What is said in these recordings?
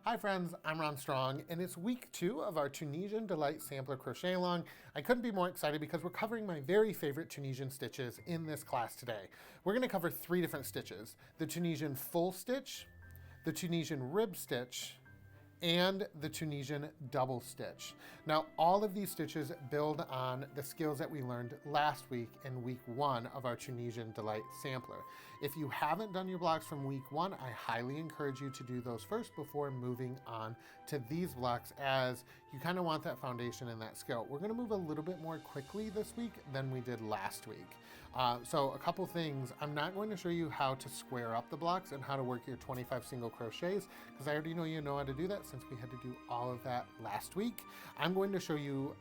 Hi friends, I'm Rohn Strong, and it's week 2 of our Tunisian Delight Sampler Crochet Along. I couldn't be more excited because we're covering my very favorite Tunisian stitches in this class today. We're going to cover 3 different stitches: the Tunisian Full Stitch, the Tunisian Rib Stitch, and the Tunisian Double Stitch. Now, all of these stitches build on the skills that we learned last week in week 1 of our Tunisian Delight Sampler. If you haven't done your blocks from week 1, I highly encourage you to do those first before moving on to these blocks, as you kind of want that foundation and that skill. We're going to move a little bit more quickly this week than we did last week. So a couple things. I'm not going to show you how to square up the blocks and how to work your 25 single crochets, because I already know you know how to do that since we had to do all of that last week. I'm going to show you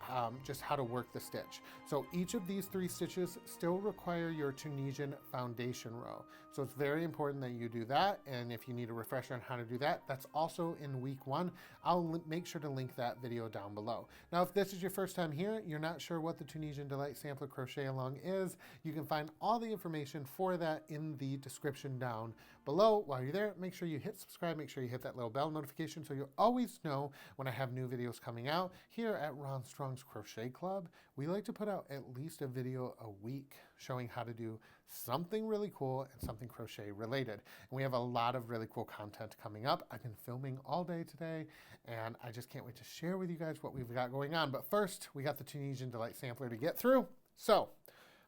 just how to work the stitch. So each of these 3 stitches still require your Tunisian foundation row. So it's very important that you do that. And if you need a refresher on how to do that, that's also in week 1. I'll make sure to link that video down below. Now, if this is your first time here, you're not sure what the Tunisian Delight Sampler Crochet Along is, you can find all the information for that in the description down below. While you're there, make sure you hit subscribe, make sure you hit that little bell notification so you'll always know when I have new videos coming out. Here at Rohn Strong's Crochet Club, we like to put out at least a video a week showing how to do something really cool and something crochet related. And we have a lot of really cool content coming up. I've been filming all day today, and I just can't wait to share with you guys what we've got going on. But first, we got the Tunisian Delight Sampler to get through. So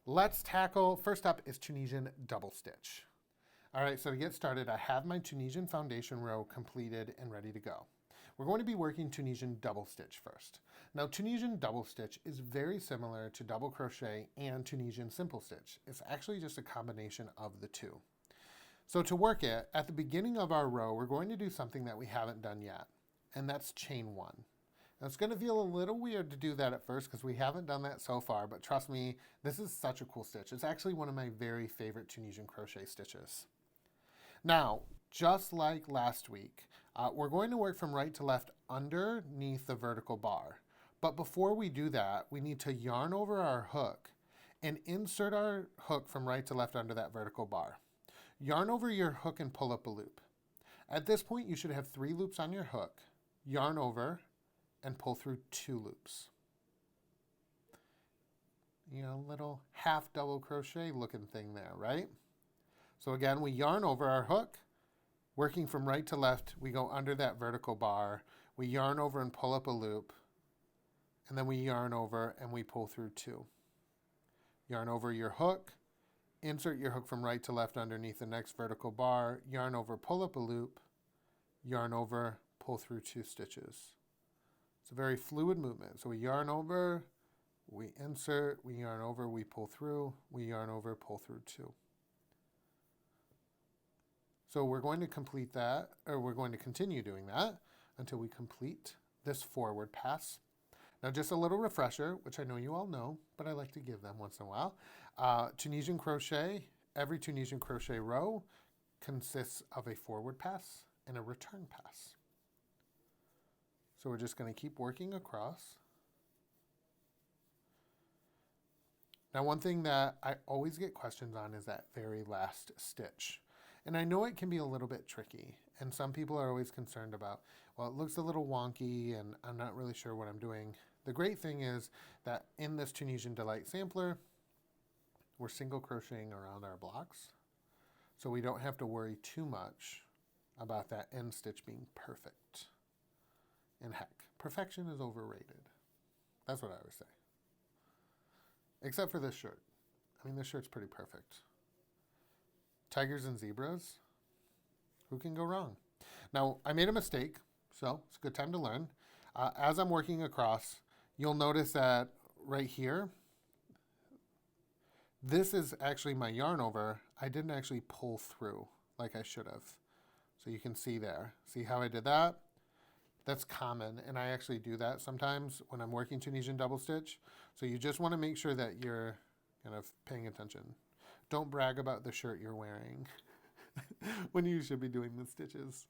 let's tackle, first up is Tunisian Double Stitch. All right, so to get started, I have my Tunisian foundation row completed and ready to go. We're going to be working Tunisian Double Stitch first. Now, Tunisian Double Stitch is very similar to double crochet and Tunisian Simple Stitch. It's actually just a combination of the two. So to work it, at the beginning of our row, we're going to do something that we haven't done yet, and that's chain 1. Now, it's going to feel a little weird to do that at first because we haven't done that so far, but trust me, this is such a cool stitch. It's actually one of my very favorite Tunisian crochet stitches. Now, just like last week, we're going to work from right to left underneath the vertical bar. But before we do that, we need to yarn over our hook and insert our hook from right to left under that vertical bar. Yarn over your hook and pull up a loop. At this point, you should have 3 loops on your hook. Yarn over and pull through 2 loops. You know, little half double crochet looking thing there, right? So again, we yarn over our hook, working from right to left, we go under that vertical bar, we yarn over and pull up a loop, and then we yarn over and we pull through 2. Yarn over your hook, insert your hook from right to left underneath the next vertical bar, yarn over, pull up a loop, yarn over, pull through 2 stitches. It's a very fluid movement. So we yarn over, we insert, we yarn over, we pull through, we yarn over, pull through 2. So we're going to complete that, or we're going to continue doing that until we complete this forward pass. Now, just a little refresher, which I know you all know, but I like to give them once in a while. Tunisian crochet, every Tunisian crochet row consists of a forward pass and a return pass. So we're just going to keep working across. Now, one thing that I always get questions on is that very last stitch. And I know it can be a little bit tricky, and some people are always concerned about, well, it looks a little wonky and I'm not really sure what I'm doing. The great thing is that in this Tunisian Delight Sampler, we're single crocheting around our blocks, so we don't have to worry too much about that end stitch being perfect. And heck, perfection is overrated. That's what I always say. Except for this shirt. I mean, this shirt's pretty perfect. Tigers and zebras, who can go wrong? Now, I made a mistake, so it's a good time to learn. As I'm working across, you'll notice that right here, this is actually my yarn over. I didn't actually pull through like I should have. So you can see there. See how I did that? That's common, and I actually do that sometimes when I'm working Tunisian Double Stitch. So you just want to make sure that you're kind of paying attention. Don't brag about the shirt you're wearing when you should be doing the stitches.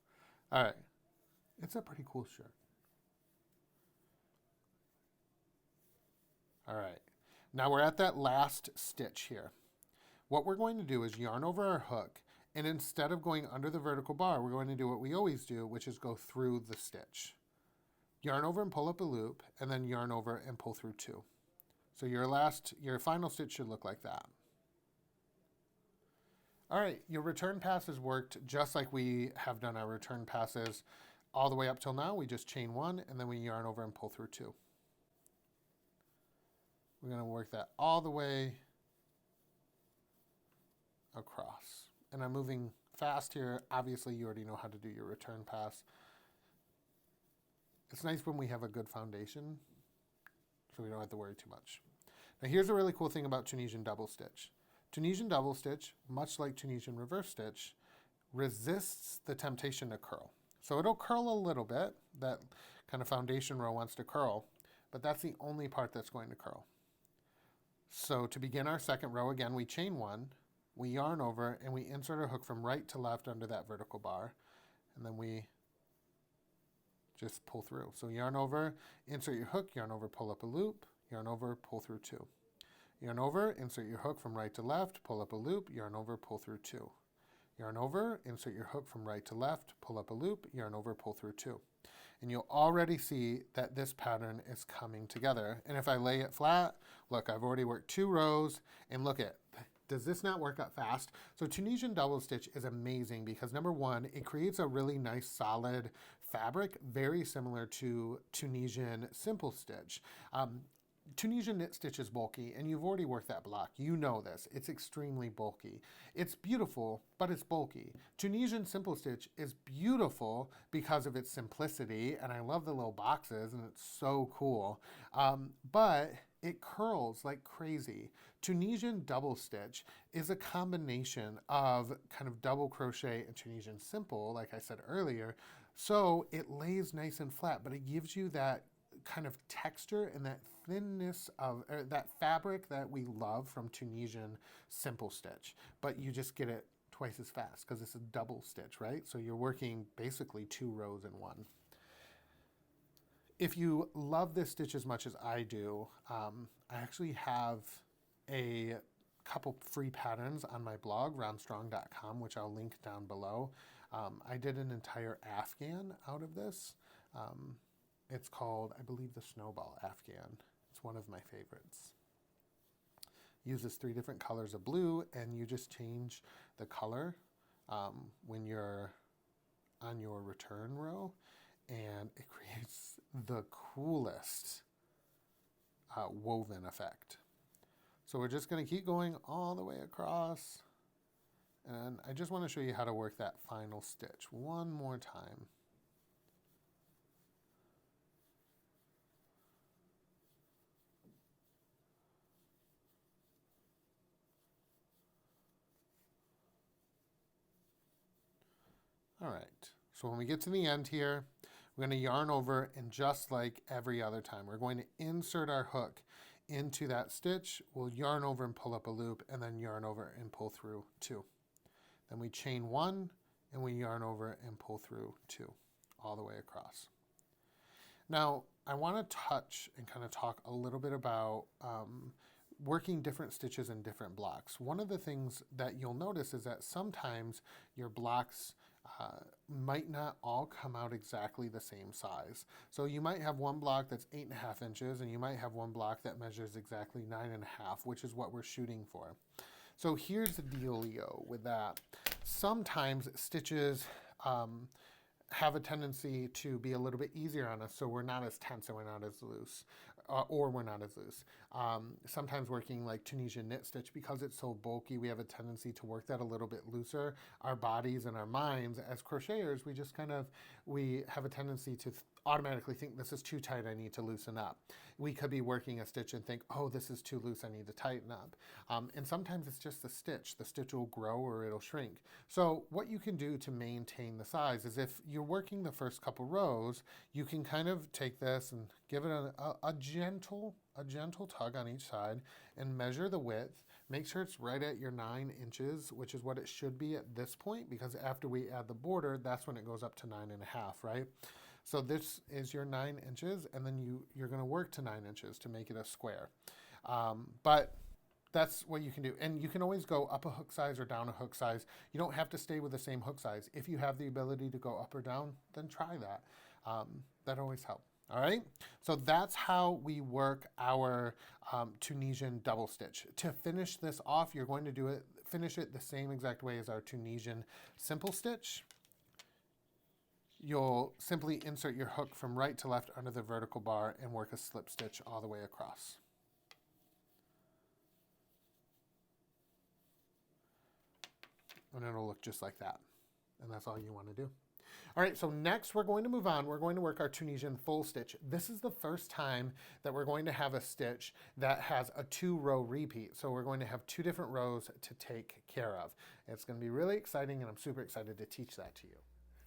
All right. It's a pretty cool shirt. All right. Now we're at that last stitch here. What we're going to do is yarn over our hook And instead of going under the vertical bar, we're going to do what we always do, which is go through the stitch. Yarn over and pull up a loop, and then yarn over and pull through 2. So your final stitch should look like that. All right, your return passes worked just like we have done our return passes all the way up till now. We just chain 1, and then we yarn over and pull through 2. We're going to work that all the way across. And I'm moving fast here. Obviously, you already know how to do your return pass. It's nice when we have a good foundation, so we don't have to worry too much. Now, here's a really cool thing about Tunisian Double Stitch. Tunisian Double Stitch, much like Tunisian Reverse Stitch, resists the temptation to curl. So it'll curl a little bit. That kind of foundation row wants to curl, but that's the only part that's going to curl. So to begin our second row, again, we chain 1, we yarn over, and we insert our hook from right to left under that vertical bar, and then we just pull through. So yarn over, insert your hook, yarn over, pull up a loop, yarn over, pull through 2. Yarn over, insert your hook from right to left, pull up a loop, yarn over, pull through 2. Yarn over, insert your hook from right to left, pull up a loop, yarn over, pull through 2. And you'll already see that this pattern is coming together. And if I lay it flat, look, I've already worked 2 rows, and look at, does this not work out fast? So Tunisian Double Stitch is amazing because number 1, it creates a really nice solid fabric, very similar to Tunisian Simple Stitch. Tunisian knit stitch is bulky, and you've already worked that block. You know this. It's extremely bulky. It's beautiful, but it's bulky. Tunisian Simple Stitch is beautiful because of its simplicity, and I love the little boxes, and it's so cool. But it curls like crazy. Tunisian Double Stitch is a combination of kind of double crochet and Tunisian Simple, like I said earlier. So it lays nice and flat, but it gives you that kind of texture and that thinness of that fabric that we love from Tunisian Simple Stitch, but you just get it twice as fast because it's a double stitch, right? So you're working basically 2 rows in 1. If you love this stitch as much as I do, I actually have a couple free patterns on my blog, rohnstrong.com, which I'll link down below. I did an entire Afghan out of this. It's called, I believe, the Snowball Afghan. It's one of my favorites. Uses 3 different colors of blue, and you just change the color when you're on your return row, and it creates the coolest woven effect. So we're just going to keep going all the way across, and I just want to show you how to work that final stitch one more time. All right, so when we get to the end here, we're going to yarn over, and just like every other time, we're going to insert our hook into that stitch. We'll yarn over and pull up a loop, and then yarn over and pull through 2. Then we chain 1, and we yarn over and pull through 2, all the way across. Now, I want to touch and kind of talk a little bit about working different stitches in different blocks. One of the things that you'll notice is that sometimes your blocks might not all come out exactly the same size. So you might have one block that's 8.5 inches, and you might have one block that measures exactly 9.5, which is what we're shooting for. So here's the dealio with that. Sometimes stitches have a tendency to be a little bit easier on us, so we're not as tense and we're not as loose, or we're not as loose. Sometimes working like Tunisian knit stitch, because it's so bulky, we have a tendency to work that a little bit looser. Our bodies and our minds as crocheters, we have a tendency to automatically think this is too tight, I need to loosen up. We could be working a stitch and think, oh, this is too loose, I need to tighten up. And sometimes it's just the stitch. The stitch will grow or it'll shrink. So what you can do to maintain the size is, if you're working the first couple rows, you can kind of take this and give it a gentle tug on each side and measure the width. Make sure it's right at your 9 inches, which is what it should be at this point, because after we add the border, that's when it goes up to 9.5, right? So this is your 9 inches, and then you're going to work to 9 inches to make it a square. But That's what you can do. And you can always go up a hook size or down a hook size. You don't have to stay with the same hook size. If you have the ability to go up or down, then try that. That always helps. All right, so that's how we work our Tunisian double stitch. To finish this off, you're going to finish it the same exact way as our Tunisian simple stitch. You'll simply insert your hook from right to left under the vertical bar and work a slip stitch all the way across. And it'll look just like that. And that's all you want to do. All right, so next we're going to move on. We're going to work our Tunisian full stitch. This is the first time that we're going to have a stitch that has a 2-row repeat. So we're going to have 2 different rows to take care of. It's going to be really exciting, and I'm super excited to teach that to you.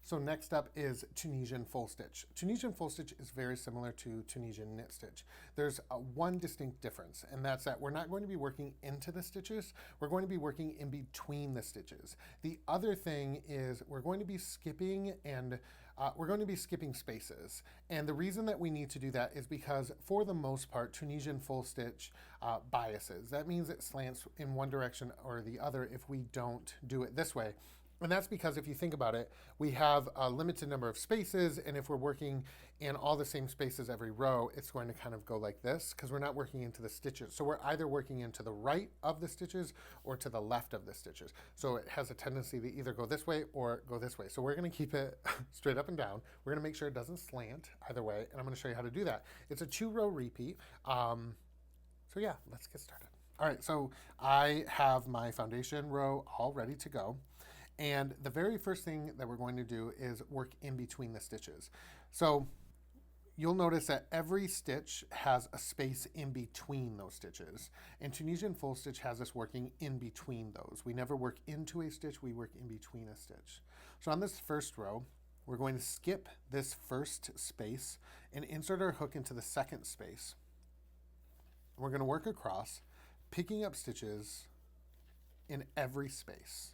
So next up is Tunisian Full Stitch. Tunisian Full Stitch is very similar to Tunisian Knit Stitch. There's one distinct difference, and that's that we're not going to be working into the stitches, we're going to be working in between the stitches. The other thing is we're going to be skipping spaces. And the reason that we need to do that is because for the most part, Tunisian Full Stitch biases. That means it slants in one direction or the other if we don't do it this way. And that's because if you think about it, we have a limited number of spaces, and if we're working in all the same spaces every row, it's going to kind of go like this because we're not working into the stitches. So we're either working into the right of the stitches or to the left of the stitches. So it has a tendency to either go this way or go this way. So we're going to keep it straight up and down. We're going to make sure it doesn't slant either way, and I'm going to show you how to do that. It's a 2-row repeat. So yeah, let's get started. All right, so I have my foundation row all ready to go. And the very first thing that we're going to do is work in between the stitches. So you'll notice that every stitch has a space in between those stitches. And Tunisian Full Stitch has us working in between those. We never work into a stitch, we work in between a stitch. So on this first row, we're going to skip this first space and insert our hook into the second space. We're going to work across, picking up stitches in every space.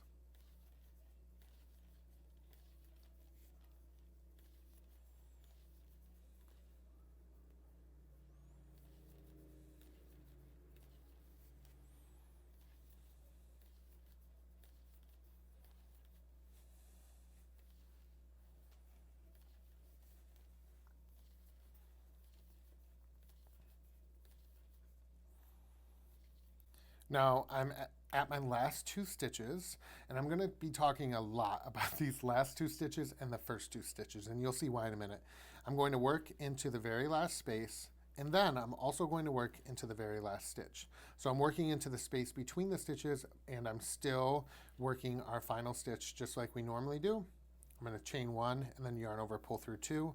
Now I'm at my last 2 stitches, and I'm going to be talking a lot about these last 2 stitches and the first 2 stitches, and you'll see why in a minute. I'm going to work into the very last space, and then I'm also going to work into the very last stitch. So I'm working into the space between the stitches, and I'm still working our final stitch just like we normally do. I'm going to chain 1 and then yarn over, pull through 2,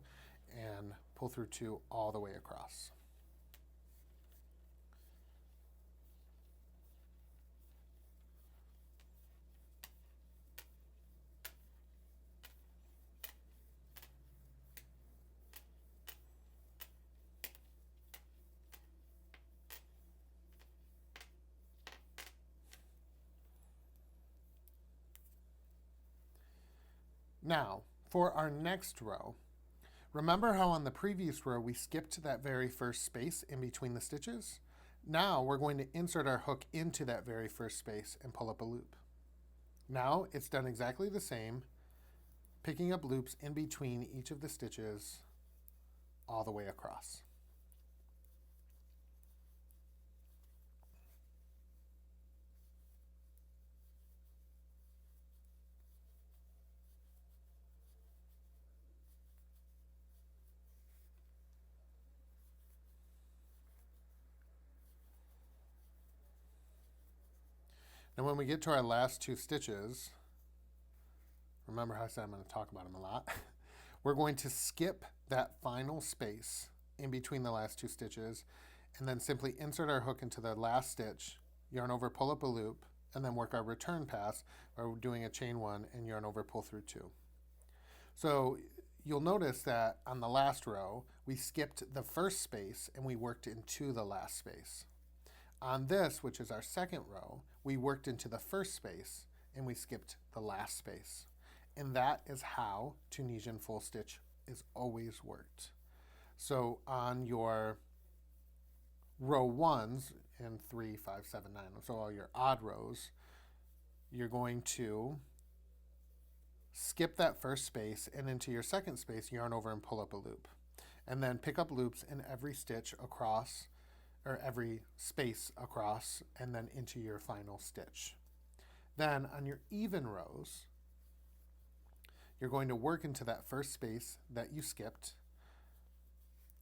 and pull through 2 all the way across. Now, for our next row, remember how on the previous row we skipped that very first space in between the stitches? Now we're going to insert our hook into that very first space and pull up a loop. Now it's done exactly the same, picking up loops in between each of the stitches all the way across. Now when we get to our last 2 stitches, remember how I said I'm going to talk about them a lot, we're going to skip that final space in between the last 2 stitches and then simply insert our hook into the last stitch, yarn over, pull up a loop, and then work our return pass where we're doing a chain 1 and yarn over, pull through 2. So you'll notice that on the last row, we skipped the first space and we worked into the last space. On this, which is our second row, we worked into the first space and we skipped the last space. And that is how Tunisian Full Stitch is always worked. So on your row 1s, and 3, 5, 7, 9. So all your odd rows, you're going to skip that first space and into your second space, yarn over and pull up a loop. And then pick up loops in every stitch across, or every space across, and then into your final stitch. Then on your even rows, you're going to work into that first space that you skipped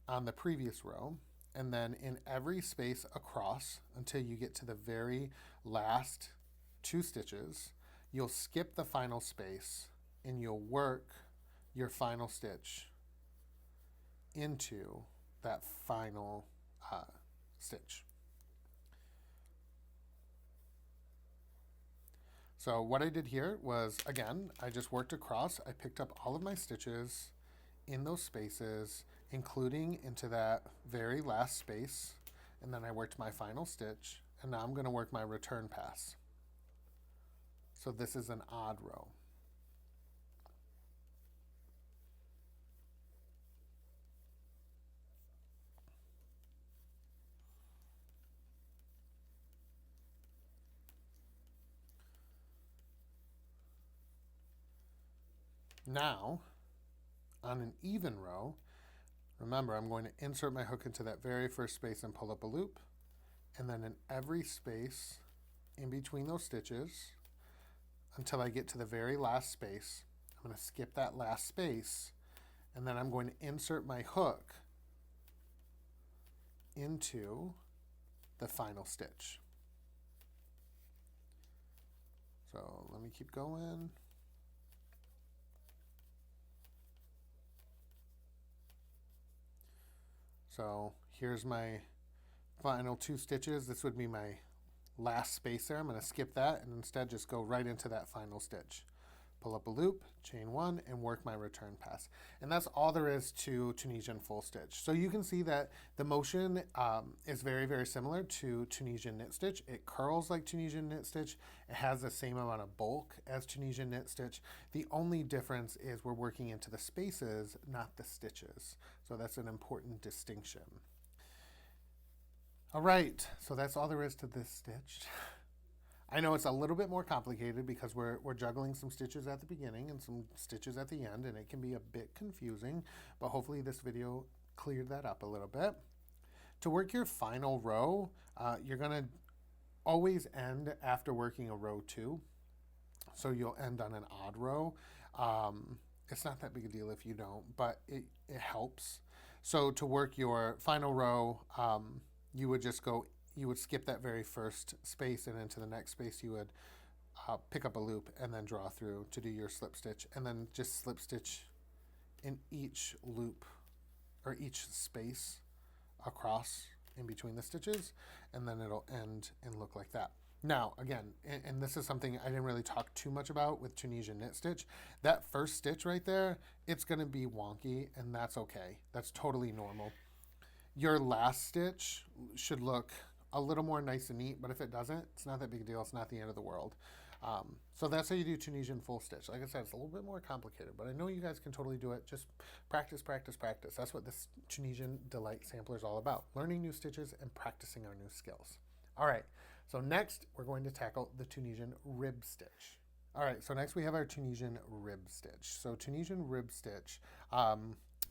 on the previous row, and then in every space across until you get to the very last 2 stitches, you'll skip the final space and you'll work your final stitch into that final stitch. So what I did here was, again, I just worked across. I picked up all of my stitches in those spaces, including into that very last space, and then I worked my final stitch, and now I'm going to work my return pass. So this is an odd row. Now, on an even row, remember I'm going to insert my hook into that very first space and pull up a loop, and then in every space in between those stitches until I get to the very last space, I'm going to skip that last space, and then I'm going to insert my hook into the final stitch. So let me keep going. So here's my final 2 stitches. This would be my last space there. I'm going to skip that and instead just go right into that final stitch. Pull up a loop, chain 1, and work my return pass. And that's all there is to Tunisian Full Stitch. So you can see that the motion is very, very similar to Tunisian Knit Stitch. It curls like Tunisian Knit Stitch. It has the same amount of bulk as Tunisian Knit Stitch. The only difference is we're working into the spaces, not the stitches. So that's an important distinction. All right, so that's all there is to this stitch. I know it's a little bit more complicated because we're juggling some stitches at the beginning and some stitches at the end, and it can be a bit confusing, but hopefully this video cleared that up a little bit. To work your final row, you're going to always end after working a row 2. So you'll end on an odd row. It's not that big a deal if you don't, but it helps. So to work your final row, you would just go, you would skip that very first space, and into the next space you would pick up a loop and then draw through to do your slip stitch, and then just slip stitch in each loop or each space across in between the stitches, and then it'll end and look like that. Now, again, and this is something I didn't really talk too much about with Tunisian Knit Stitch, that first stitch right there, it's going to be wonky, and that's okay. That's totally normal. Your last stitch should look a little more nice and neat, but if it doesn't, it's not that big a deal. It's not the end of the world. So that's how you do Tunisian Full Stitch. Like I said, it's a little bit more complicated, but I know you guys can totally do it. Just practice, practice, practice. That's what this Tunisian Delight Sampler is all about. Learning new stitches and practicing our new skills. All right, so next we're going to tackle the Tunisian Rib Stitch. All right, so next we have our Tunisian Rib Stitch. So Tunisian Rib Stitch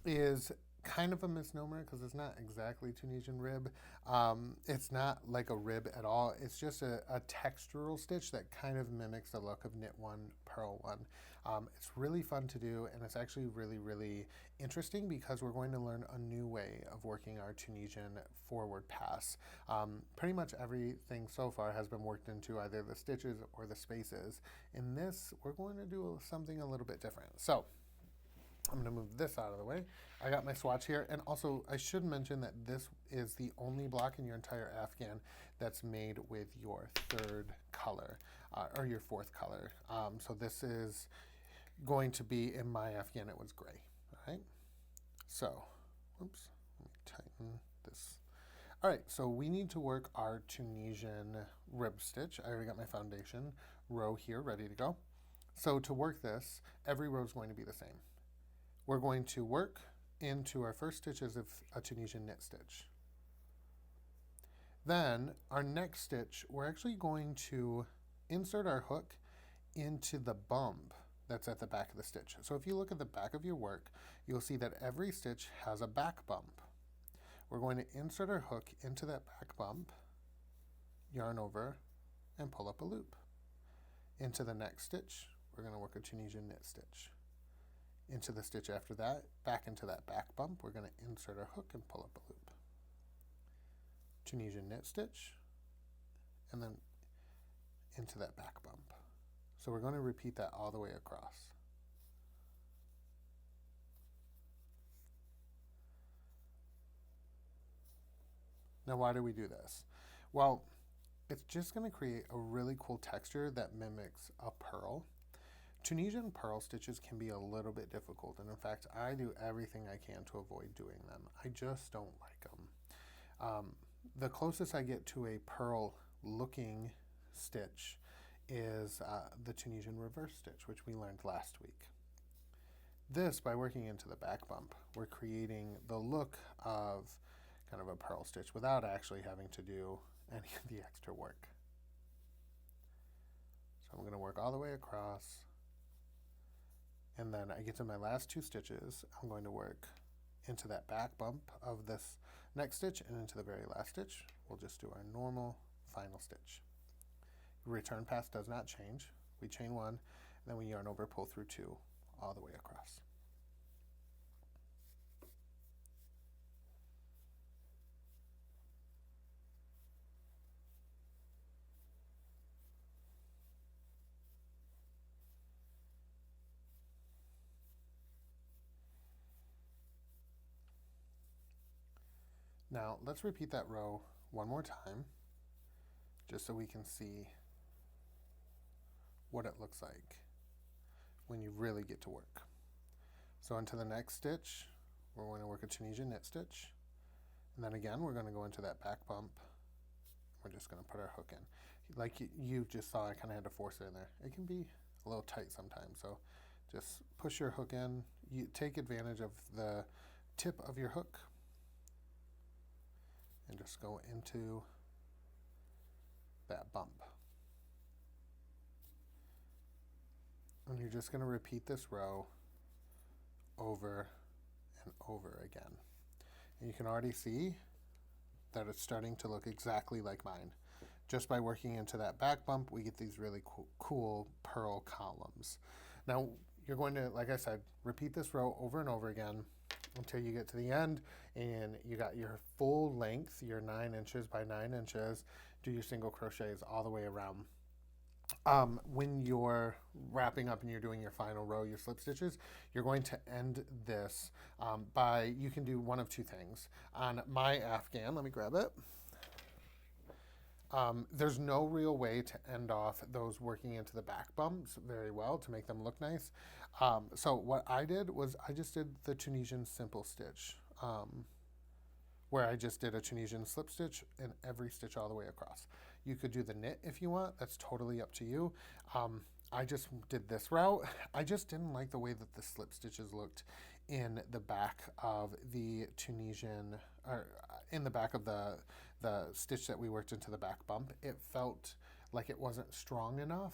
is kind of a misnomer because it's not exactly Tunisian rib. It's not like a rib at all. It's just a textural stitch that kind of mimics the look of Knit One, Purl One. It's really fun to do, and it's actually really, really interesting because we're going to learn a new way of working our Tunisian forward pass. Pretty much everything so far has been worked into either the stitches or the spaces. In this, we're going to do something a little bit different. So I'm going to move this out of the way. I got my swatch here, and also I should mention that this is the only block in your entire Afghan that's made with your 3rd color, or your 4th color. So this is going to be, in my Afghan, it was gray. All right, so, oops, let me tighten this. All right, so we need to work our Tunisian Rib Stitch. I already got my foundation row here ready to go. So to work this, every row is going to be the same. We're going to work into our first stitches of a Tunisian knit stitch. Then our next stitch, we're actually going to insert our hook into the bump that's at the back of the stitch. So if you look at the back of your work, you'll see that every stitch has a back bump. We're going to insert our hook into that back bump, yarn over, and pull up a loop. Into the next stitch, we're going to work a Tunisian knit stitch. Into the stitch after that, back into that back bump, we're going to insert our hook and pull up a loop. Tunisian knit stitch, and then into that back bump. So we're going to repeat that all the way across. Now, why do we do this? Well, it's just going to create a really cool texture that mimics a pearl. Tunisian pearl stitches can be a little bit difficult, and in fact, I do everything I can to avoid doing them. I just don't like them. The closest I get to a pearl looking stitch is the Tunisian reverse stitch, which we learned last week. This, by working into the back bump, we're creating the look of kind of a pearl stitch without actually having to do any of the extra work. So I'm going to work all the way across, and then I get to my last two stitches. I'm going to work into that back bump of this next stitch and into the very last stitch. We'll just do our normal final stitch. Return pass does not change. We chain one, and then we yarn over, pull through two, all the way across. Now let's repeat that row one more time, just so we can see what it looks like when you really get to work. So into the next stitch, we're going to work a Tunisian knit stitch, and then again we're going to go into that back bump. We're just going to put our hook in. Like you just saw, I kind of had to force it in there. It can be a little tight sometimes, so just push your hook in. You take advantage of the tip of your hook and just go into that bump. And you're just going to repeat this row over and over again. And you can already see that it's starting to look exactly like mine. Just by working into that back bump, we get these really cool pearl columns. Now, you're going to, like I said, repeat this row over and over again until you get to the end and you got your full length, your 9 inches by 9 inches. Do your single crochets all the way around. When you're wrapping up and you're doing your final row, your slip stitches, you're going to end this by, you can do one of two things. On my Afghan, let me grab it. There's no real way to end off those working into the back bumps very well to make them look nice. So what I did was I just did the Tunisian simple stitch, where I just did a Tunisian slip stitch in every stitch all the way across. You could do the knit if you want. That's totally up to you. I just did this route. I just didn't like the way that the slip stitches looked in the back of the Tunisian, or in the back of the stitch that we worked into the back bump. It felt like it wasn't strong enough.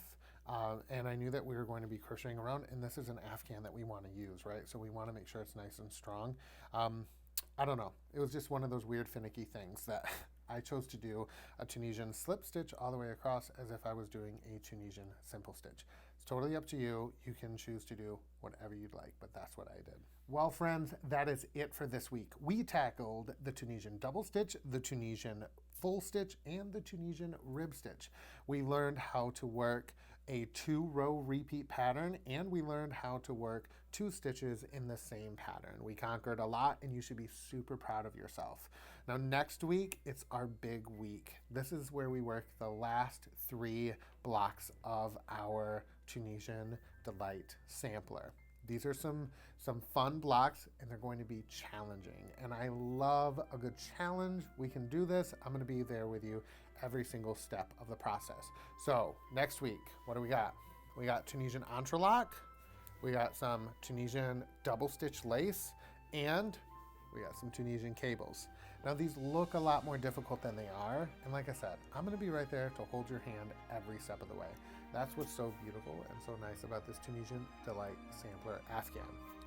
And I knew that we were going to be crocheting around, and this is an Afghan that we want to use, right? So we want to make sure it's nice and strong. I don't know. It was just one of those weird finicky things that I chose to do a Tunisian slip stitch all the way across as if I was doing a Tunisian simple stitch. It's totally up to you. You can choose to do whatever you'd like, but that's what I did. Well, friends, that is it for this week. We tackled the Tunisian Double Stitch, the Tunisian Full Stitch, and the Tunisian Rib Stitch. We learned how to work a 2-row repeat pattern, and we learned how to work 2 stitches in the same pattern. We conquered a lot, and you should be super proud of yourself. Now, next week, it's our big week. This is where we work the last 3 blocks of our Tunisian Delight sampler. These are some fun blocks, and they're going to be challenging. And I love a good challenge. We can do this. I'm going to be there with you every single step of the process. So next week, what do we got? We got Tunisian entrelac. We got some Tunisian double stitch lace, and we got some Tunisian cables. Now these look a lot more difficult than they are, and like I said, I'm gonna be right there to hold your hand every step of the way. That's what's so beautiful and so nice about this Tunisian Delight Sampler Afghan.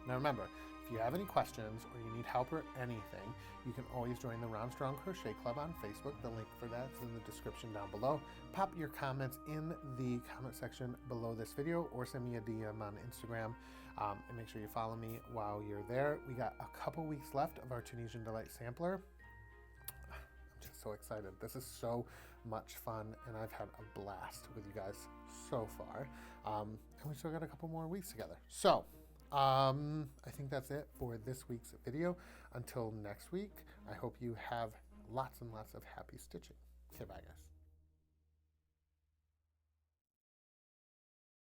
Now remember, if you have any questions or you need help or anything, you can always join the Rohn Strong Crochet Club on Facebook. The link for that is in the description down below. Pop your comments in the comment section below this video or send me a DM on Instagram. And make sure you follow me while you're there. We got a couple weeks left of our Tunisian Delight Sampler. I'm just so excited. This is so much fun, and I've had a blast with you guys so far. And we still got a couple more weeks together. So, I think that's it for this week's video. Until next week, I hope you have lots and lots of happy stitching. Okay, bye guys.